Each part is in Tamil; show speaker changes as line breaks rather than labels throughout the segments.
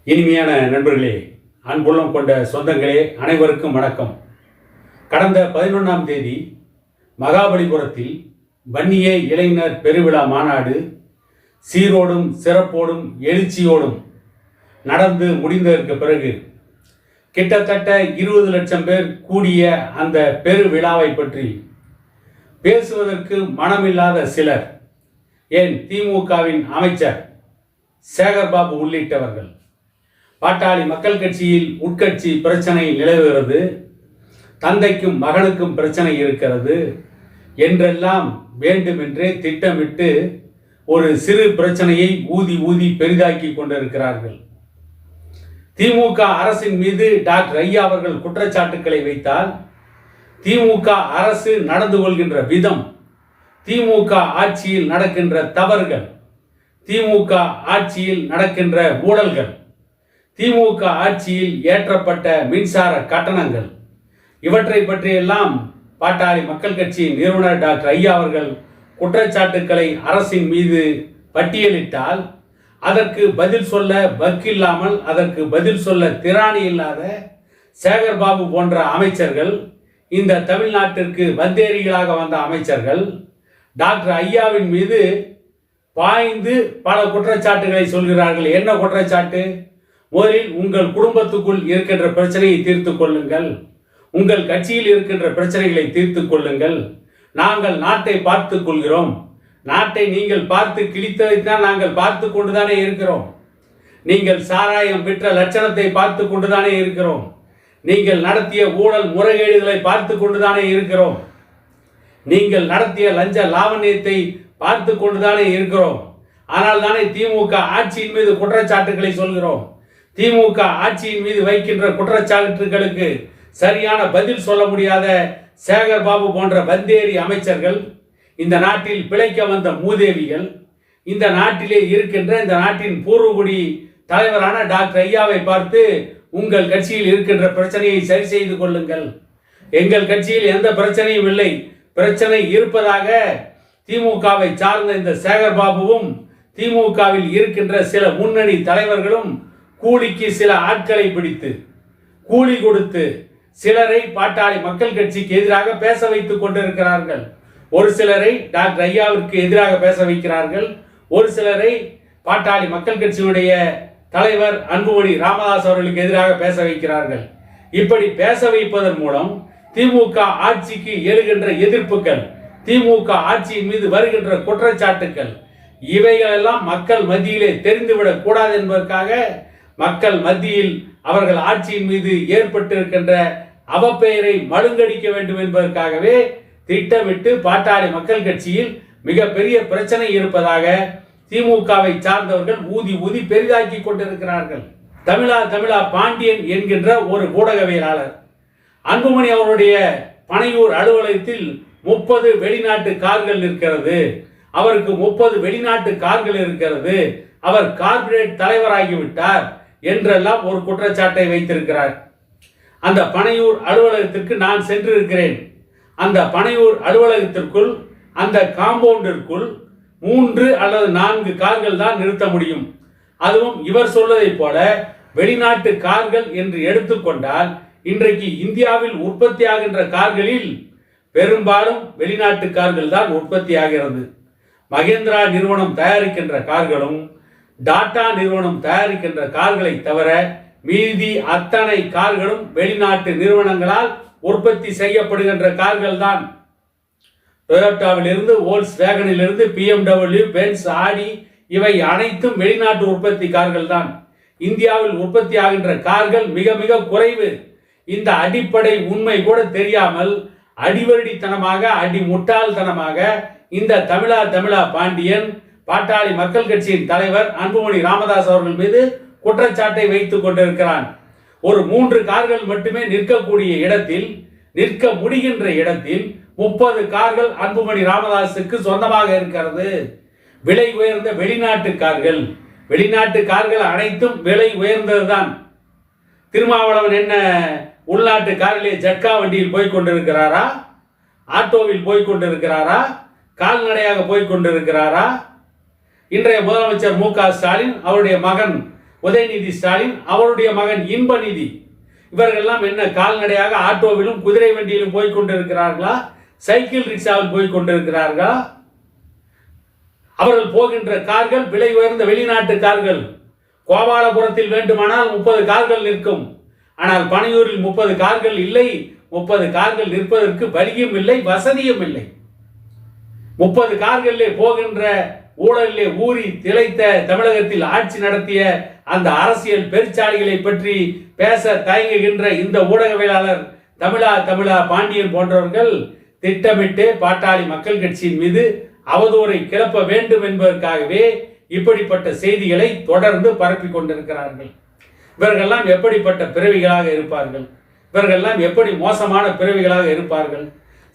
இனிமையான நண்பர்களே, அன்புள்ளம் கொண்ட சொந்தங்களே, அனைவருக்கும் வணக்கம். கடந்த 11ஆம் தேதி மகாபலிபுரத்தில் வன்னிய இளைஞர் பெருவிழா மாநாடு சீரோடும் சிறப்போடும் எழுச்சியோடும் நடந்து முடிந்ததற்கு பிறகு கிட்டத்தட்ட 20 லட்சம் பேர் கூடிய அந்த பெருவிழாவை பற்றி பேசுவதற்கு மனமில்லாத சிலர், ஏன் திமுகவின் அமைச்சர் சேகர்பாபு உள்ளிட்டவர்கள், பாட்டாளி மக்கள் கட்சியில் உட்கட்சி பிரச்சனை நிலவுகிறது, தந்தைக்கும் மகனுக்கும் பிரச்சனை இருக்கிறது என்றெல்லாம் வேண்டுமென்றே திட்டமிட்டு ஒரு சிறு பிரச்சனையை ஊதி ஊதி பெரிதாக்கி கொண்டிருக்கிறார்கள். திமுக அரசின் மீது டாக்டர் ஐயா அவர்கள் குற்றச்சாட்டுக்களை வைத்தால், திமுக அரசு நடந்து கொள்கின்ற விதம், திமுக ஆட்சியில் நடக்கின்ற தவறுகள், திமுக ஆட்சியில் நடக்கின்ற ஊழல்கள், திமுக ஆட்சியில் ஏற்றப்பட்ட மின்சார கட்டணங்கள், இவற்றை பற்றியெல்லாம் பாட்டாளி மக்கள் கட்சியின் நிறுவனர் டாக்டர் ஐயா அவர்கள் குற்றச்சாட்டுக்களை அரசின் மீது பட்டியலிட்டால், அதற்கு பதில் சொல்ல வக்கில்லாமல், அதற்கு பதில் சொல்ல திராணி இல்லாத சேகர்பாபு போன்ற அமைச்சர்கள், இந்த தமிழ்நாட்டிற்கு வந்தேரிகளாக வந்த அமைச்சர்கள் டாக்டர் ஐயாவின் மீது பாய்ந்து பல குற்றச்சாட்டுகளை சொல்கிறார்கள். என்ன குற்றச்சாட்டு? முதலில் உங்கள் குடும்பத்துக்குள் இருக்கின்ற பிரச்சனையை தீர்த்து கொள்ளுங்கள், உங்கள் கட்சியில் இருக்கின்ற பிரச்சனைகளை தீர்த்து கொள்ளுங்கள், நாங்கள் நாட்டை பார்த்து கொள்கிறோம், நாட்டை நீங்கள் பார்த்து கிழித்ததைத்தான் நாங்கள் பார்த்து கொண்டுதானே இருக்கிறோம், நீங்கள் சாராயம் விற்ற லட்சணத்தை பார்த்து கொண்டுதானே இருக்கிறோம், நீங்கள் நடத்திய ஊழல் முறைகேடுகளை பார்த்து கொண்டுதானே இருக்கிறோம், நீங்கள் நடத்திய லஞ்ச லாவண்யத்தை பார்த்து கொண்டுதானே இருக்கிறோம். ஆனால் தானே திமுக ஆட்சியின் மீது குற்றச்சாட்டுகளை சொல்கிறோம். திமுக ஆட்சியின் மீது வைக்கின்ற குற்றச்சாட்டுகளுக்கு சரியான பதில் சொல்ல முடியாத சேகர்பாபு போன்ற வந்தேரி அமைச்சர்கள், இந்த நாட்டில் பிழைக்க வந்த மூதேவிகள், இந்த நாட்டிலே இருக்கின்ற இந்த நாட்டின் பூர்வகுடி தலைவரான டாக்டர் ஐயாவை பார்த்து, உங்கள் கட்சியில் இருக்கின்ற பிரச்சனையை சரி செய்து கொள்ளுங்கள், எங்கள் கட்சியில் எந்த பிரச்சனையும் இல்லை, பிரச்சனை இருப்பதாக திமுகவை சார்ந்த இந்த சேகர்பாபுவும் திமுகவில் இருக்கின்ற சில முன்னணி தலைவர்களும் கூலிக்கு சில ஆட்களை பிடித்து கூலி கொடுத்து சிலரை பாட்டாளி மக்கள் கட்சிக்கு எதிராக பேச வைத்துக் கொண்டிருக்கிறார்கள். ஒரு சிலரை டாக்டர் ஐயாவிற்கு எதிராக பேச வைக்கிறார்கள், ஒரு சிலரை பாட்டாளி மக்கள் கட்சியுடைய தலைவர் அன்புமணி ராமதாஸ் அவர்களுக்கு எதிராக பேச வைக்கிறார்கள். இப்படி பேச வைப்பதன் மூலம் திமுக ஆட்சிக்கு எழுகின்ற எதிர்ப்புகள், திமுக ஆட்சியின் மீது வருகின்ற குற்றச்சாட்டுகள், இவைகளெல்லாம் மக்கள் மத்தியிலே தெரிந்துவிடக் கூடாது என்பதற்காக, மக்கள் மத்தியில் அவர்கள் ஆட்சியின் மீது ஏற்பட்டிருக்கின்ற அவப்பெயரை மழுங்கடிக்க வேண்டும் என்பதற்காகவே திட்டமிட்டு பாட்டாளி மக்கள் கட்சியில் மிகப்பெரிய பிரச்சனை இருப்பதாக திமுகவை சார்ந்தவர்கள் ஊதி ஊதி பெரிதாக்கி கொண்டிருக்கிறார்கள். தமிழா பாண்டியன் என்கின்ற ஒரு ஊடகவியலாளர் அன்புமணி அவருடைய பனையூர் அலுவலகத்தில் 30 வெளிநாட்டு கார்கள் இருக்கிறது, அவருக்கு 30 வெளிநாட்டு கார்கள் இருக்கிறது, அவர் கார்ப்பரேட் தலைவராகிவிட்டார் என்றெல்லாம் ஒரு குற்றச்சாட்டை வைத்திருக்கிறார். அந்த பனையூர் அலுவலகத்திற்கு நான் சென்றிருக்கிறேன். அந்த பனையூர் அலுவலகத்திற்குள், அந்த காம்பவுண்டிற்குள் 3 அல்லது 4 கார்கள் தான் நிறுத்த முடியும். அதுவும் இவர் சொல்வதை போல வெளிநாட்டு கார்கள் என்று எடுத்துக்கொண்டால், இன்றைக்கு இந்தியாவில் உற்பத்தி ஆகின்ற கார்களில் பெரும்பாலும் வெளிநாட்டு கார்கள் தான் உற்பத்தி ஆகிறது. மகேந்திரா நிறுவனம் தயாரிக்கின்ற கார்களும் டாடா நிறுவனம் தயாரிக்கின்ற கார்களை தவிர மீதி அத்தனை கார்களும் வெளிநாட்டு நிறுவனங்களால் உற்பத்தி செய்யப்படுகின்ற கார்கள் தான். டொயோட்டாவிலிருந்து, வோல்ஸ் வேகனிலிருந்து, BMW, பென்ஸ், ஆடி, இவை அனைத்தும் வெளிநாட்டு உற்பத்தி கார்கள் தான். இந்தியாவில் உற்பத்தி ஆகின்ற கார்கள் மிக மிக குறைவு. இந்த அடிப்படை உண்மை கூட தெரியாமல் அடிவருடித்தனமாக, அடி முட்டாள்தனமாக இந்த தமிழா பாண்டியன் பாட்டாளி மக்கள் கட்சியின் தலைவர் அன்புமணி ராமதாஸ் அவர்கள் மீது குற்றச்சாட்டை வைத்துக் கொண்டிருக்கிறான். ஒரு 3 கார்கள் மட்டுமே நிற்கக்கூடிய இடத்தில், நிற்க முடிகின்ற இடத்தில் 30 கார்கள் அன்புமணி ராமதாஸுக்கு சொந்தமாக இருக்கிறது. விலை உயர்ந்த வெளிநாட்டு கார்கள், வெளிநாட்டு கார்கள் அனைத்தும் விலை உயர்ந்ததுதான். திருமாவளவன் என்ன உள்நாட்டு காரிலே ஜட்கா வண்டியில் போய் கொண்டிருக்கிறாரா? ஆட்டோவில் போய் கொண்டிருக்கிறாரா? கால்நடையாக போய் கொண்டிருக்கிறாரா? இன்றைய முதலமைச்சர் மு க ஸ்டாலின் அவருடைய மகன் உதயநிதி ஸ்டாலின், அவருடைய மகன் இன்பநிதி, இவர்கள்லாம் என்ன கால்நடையாக ஆட்டோவிலும் குதிரை வண்டியிலும் போய் கொண்டிருக்கிறார்களா? சைக்கிள் ரிக்ஷாவில் போய் கொண்டிருக்கிறார்களா? அவர்கள் போகின்ற கார்கள் விலை உயர்ந்த வெளிநாட்டு கார்கள். கோபாலபுரத்தில் வேண்டுமானால் 30 கார்கள் நிற்கும். ஆனால் பனையூரில் 30 கார்கள் இல்லை. 30 கார்கள் நிற்பதற்கு வழியும் இல்லை, வசதியும் இல்லை. 30 கார்களிலே போகின்ற ஊழலிலே ஊறி திளைத்த தமிழகத்தில் ஆட்சி நடத்திய அந்த அரசியல் பெருச்சாளிகளை பற்றி பேச தயங்குகின்ற இந்த ஊடகவியலாளர் தமிழா பாண்டியன் போன்றவர்கள் திட்டமிட்டு பாட்டாளி மக்கள் கட்சியின் மீது அவதூறை கிளப்ப வேண்டும் என்பதற்காகவே இப்படிப்பட்ட செய்திகளை தொடர்ந்து பரப்பிக் கொண்டிருக்கிறார்கள். இவர்கள்லாம் எப்படிப்பட்ட பிறவிகளாக இருப்பார்கள்? இவர்கள்லாம் எப்படி மோசமான பிறவிகளாக இருப்பார்கள்?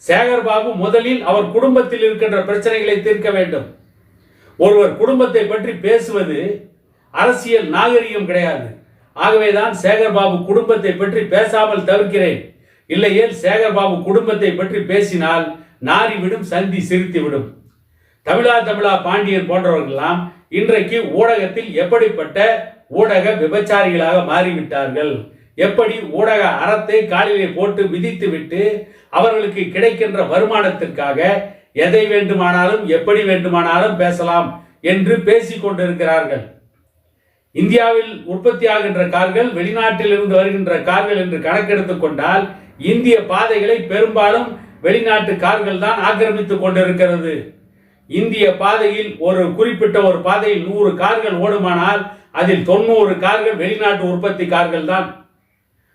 சேகர்பாபு முதலில் அவர் குடும்பத்தில் இருக்கின்ற பிரச்சனைகளை தீர்க்க வேண்டும். ஒருவர் குடும்பத்தை பற்றி பேசுவது அரசியல் நாகரிகம் கிடையாது. ஆகவேதான் சேகர்பாபு குடும்பத்தை பற்றி பேசாமல் தவிர்க்கிறேன். இல்லையேல் சேகர்பாபு குடும்பத்தை பற்றி பேசினால் நாறிவிடும், சந்தி சிரித்துவிடும். தமிழா பாண்டியன் போன்றவர்களெல்லாம் இன்றைக்கு ஊடகத்தில் எப்படிப்பட்ட ஊடக விபச்சாரிகளாக மாறிவிட்டார்கள். எப்படி ஊடக அறத்தை காலிலே போட்டு மிதித்து விட்டு அவர்களுக்கு கிடைக்கின்ற வருமானத்திற்காக எதை வேண்டுமானாலும் எப்படி வேண்டுமானாலும் பேசலாம் என்று பேசிக் கொண்டிருக்கிறார்கள். இந்தியாவில் உற்பத்தி ஆகின்ற கார்கள் வெளிநாட்டில் இருந்து வருகின்ற கார்கள் என்று கணக்கெடுத்துக் கொண்டால் இந்திய பாதைகளை பெரும்பாலும் வெளிநாட்டு கார்கள் தான் ஆக்கிரமித்துக் கொண்டிருக்கிறது. இந்திய பாதையில் ஒரு குறிப்பிட்ட ஒரு பாதையில் 100 கார்கள் ஓடுமானால் அதில் 90 கார்கள் வெளிநாட்டு உற்பத்தி கார்கள் தான்.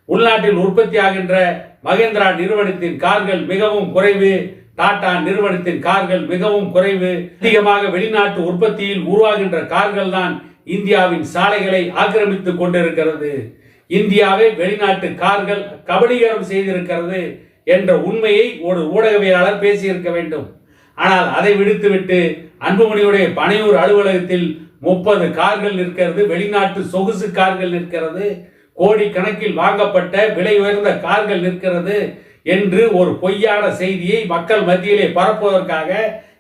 உள்நாட்டில் உற்பத்தி ஆகின்ற மகேந்திரா நிறுவனத்தின் கார்கள் மிகவும் குறைவு. டாடா நிறுவனத்தின் கார்கள் மிகவும் குறைவு. அதிகமாக வெளிநாட்டு உற்பத்தியில் உருவாகின்ற கார்கள் தான் இந்தியாவின் சாலைகளை ஆக்கிரமித்துக் கொண்டிருக்கிறது. இந்தியாவை வெளிநாட்டு கார்கள் கபலீகரம் செய்திருக்கிறது என்ற உண்மையை ஒரு ஊடகவியலாளர் பேசியிருக்க வேண்டும். ஆனால் அதை விடுத்துவிட்டு அன்புமணியுடைய பனையூர் அலுவலகத்தில் 30 கார்கள் நிற்கிறது, வெளிநாட்டு சொகுசு கார்கள் நிற்கிறது, கோடி கணக்கில் வாங்கப்பட்ட விலை உயர்ந்த கார்கள் நிற்கிறது என்று ஒரு பொய்யான செய்தியை மக்கள் மத்தியிலே பரப்புவதற்காக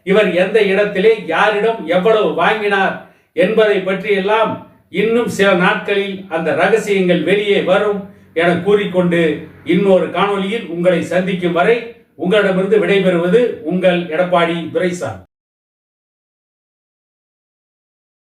இவர் எந்த இடத்திலே யாரிடம் எவ்வளவு வாங்கினார் என்பதை பற்றியெல்லாம் இன்னும் சில நாட்களில் அந்த ரகசியங்கள் வெளியே வரும் என கூறிக்கொண்டு இன்னொரு காணொளியில் உங்களை சந்திக்கும் வரை உங்களிடமிருந்து விடைபெறுவது உங்கள் எடப்பாடி துரைசாமி.